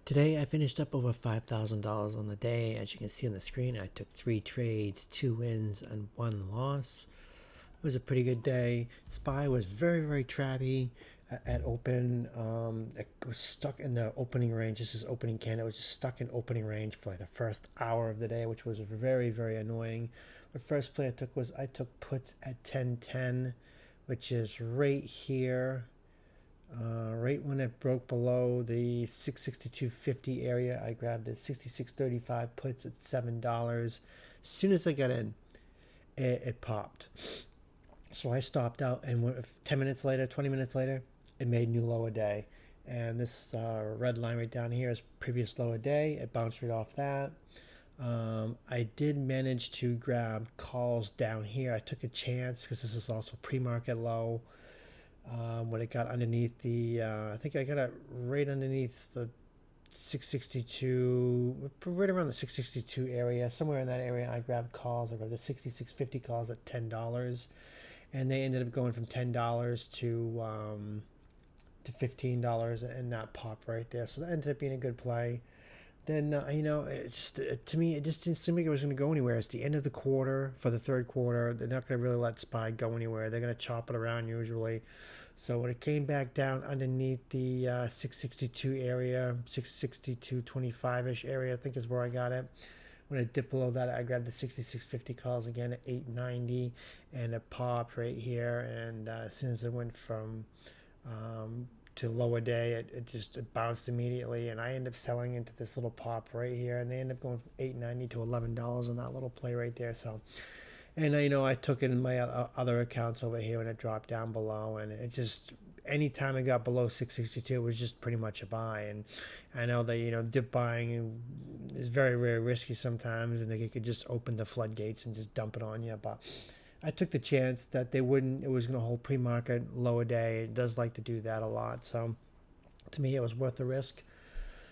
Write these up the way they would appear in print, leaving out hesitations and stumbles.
Today I finished up over $5,000 on the day. As you can see on the screen, I took 3 trades, 2 wins and 1 loss. It was a pretty good day. SPY was very, very trappy at open. It was stuck in the opening range. This is opening candle. It was just stuck in opening range for like the first hour of the day, which was very, very annoying. The first play I took was I took puts at 10.10, which is right here. Right when it broke below the 662.50 area, I grabbed the 66.35 puts at $7. As soon as I got in, it popped. So I stopped out, and 10 minutes later, 20 minutes later, it made new low a day. And this red line right down here is previous low a day. It bounced right off that. I did manage to grab calls down here. I took a chance because this is also pre-market low. When it got underneath the, I think I got it right underneath the 662, right around the 662 area, somewhere in that area. I grabbed calls. I grabbed the 66.50 calls at $10, and they ended up going from $10 to $15, and that pop right there. So that ended up being a good play. Then it just to me it just didn't seem like it was going to go anywhere. It's the end of the quarter for the third quarter. They're not going to really let SPY go anywhere. They're going to chop it around usually. So when it came back down underneath the 662 area, 662.25-ish area, I think is where I got it. When it dipped below that, I grabbed the 66.50 calls again at 8.90, and it popped right here. And as soon as it went from to lower day, it bounced immediately, and I ended up selling into this little pop right here, and they ended up going from 8.90 to $11 on that little play right there. So, and I took it in my other accounts over here, and it dropped down below, and it just anytime it got below 662, it was just pretty much a buy. And I know that dip buying is very, very risky sometimes, and they could just open the floodgates and just dump it on you, but I took the chance that it was going to hold pre-market lower day. It does like to do that a lot. So to me, it was worth the risk.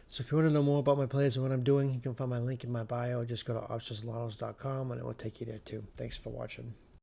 So if you want to know more about my plays and what I'm doing, you can find my link in my bio. Just go to OptionsLottos.com and it will take you there too. Thanks for watching.